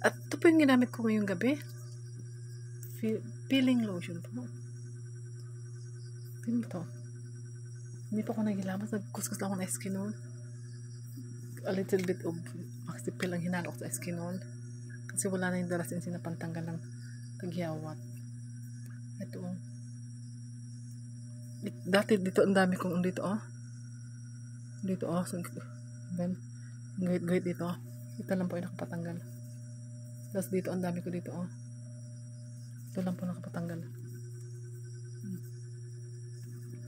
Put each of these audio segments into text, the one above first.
At ito po yung ginamit ko ngayong gabi. Peeling lotion po. Tingnan mo to. Hindi pa ako nagilamas. Nagkuskus lang ako ng Eskinol. A little bit of maxipil lang hinalo ko sa Eskinol. Kasi wala na yung dalasin sinapantanggal ng tagyawat. Ito oh. Dati dito ang dami kong dito oh. Dito oh. So, then, gawit dito oh. Ito lang po yung nakapatanggal. Tapos dito ang dami ko dito oh. Ito lang po nakapatanggal.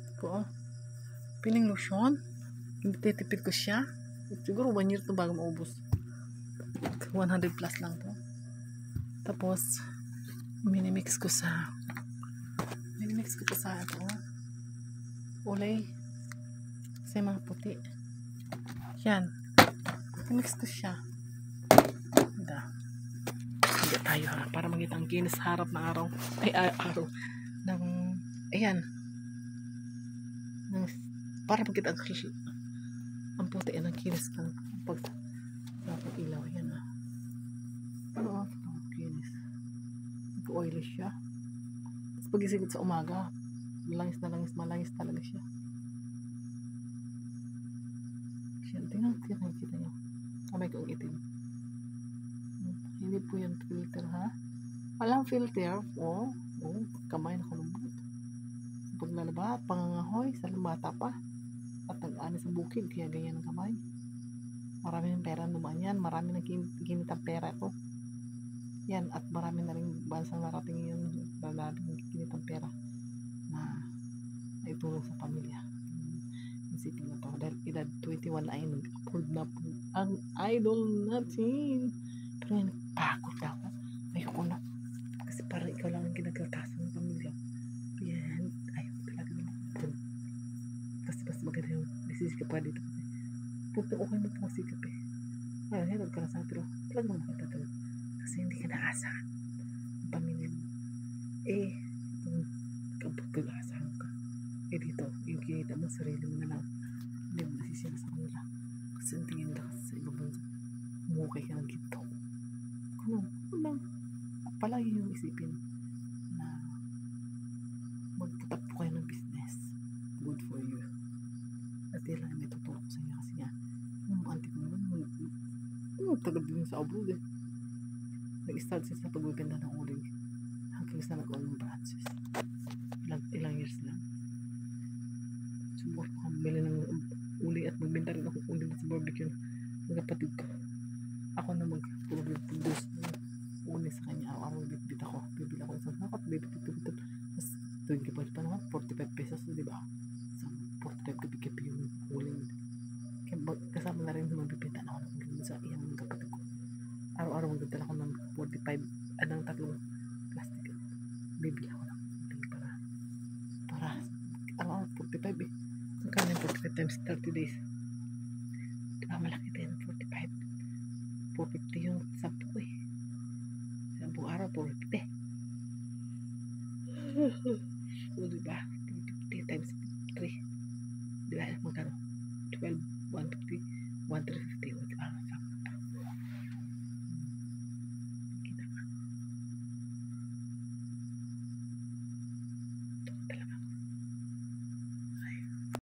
Ito po oh. Peeling lotion. Hindi titipid ko siya. Siguro 1 year to bago maubos. 100 plus lang to. Tapos minimix ko sa ito ulay kasi mga puti yan, minimix ko siya. Hindi tayo ha, para magita ang kinis harap ng araw araw ng ayan ng, para magita ang puti ng kinis ng pag ilaw. Yan ha, ano ang kinis, nag-oily siya. Tapos pagising sa umaga, malangis talaga siya. Tingnan, nakikita nyo. Kamay ko ang itim. Hindi po yan filter ha. Walang filter. Kamay na kulubot. Paglalaba, pangangahoy, sa lumata pa. At nag-ani sa bukid, kaya ganyan ang kamay. Marami ng pera naman yan. Marami ng ginitang pera ito. Yan, at marami na rin bansang narating yung lalaking ginitang pera na itulong sa pamilya. Isipin na to, dahil edad 21 ay nag-upload na po ang idol natin. Pero yan, pagod ako. Ayoko na. Kasi parang ikaw lang ang ginagatasan ng pamilya. Yan, ayoko talaga naman. Kasi mas maganda yung nasisikap pa dito. Punto okay mo po sikap eh. Ayun, hirap ka na sa pero talagang makatatawa. Kasi hindi ka naasa ang pamilya mo. Kung pag-aasahan ka, dito, yung kinita mo, sarili mo na lang. Hindi mo nasisira sa kanila. Kasi ang tingin na kasi sa ibang bansa, umukay ka ng ginto. Ano lang, palagi yung isipin na magputap po kayo ng business. Good for you. At yan lang may tutulong ko sa inyo kasi nga, yung auntie ko naman, tagad din sa abroad eh. Nag-start siya sa pagbibenta ng uling hanggang sa nag-own ng branches. Ilang years lang. Subukan ko bili ng uli at magbenta rin ako uli sa barbecue ng kapatid ko. Ako na mag-produce ng uli sa kanya. Araw-araw bibit ako. Bibili ako isang sakat. Bibit. Tapos 25 pa naman. 45 pesos. Diba? So 45 kapi-kapi yung uli. Kasama na rin magbibenta na ako ng uli sa iyang kapatid ko. Araw-araw magdadala ako ng 45 anong tatlong plastic. Bibili ako ng uli para araw-araw 45 eh. Kaya 45 times 30 days. Diba malaki din 45. 450 yung 10 eh. Sa buong araw 450. So diba 450 times 3. Diba magkano?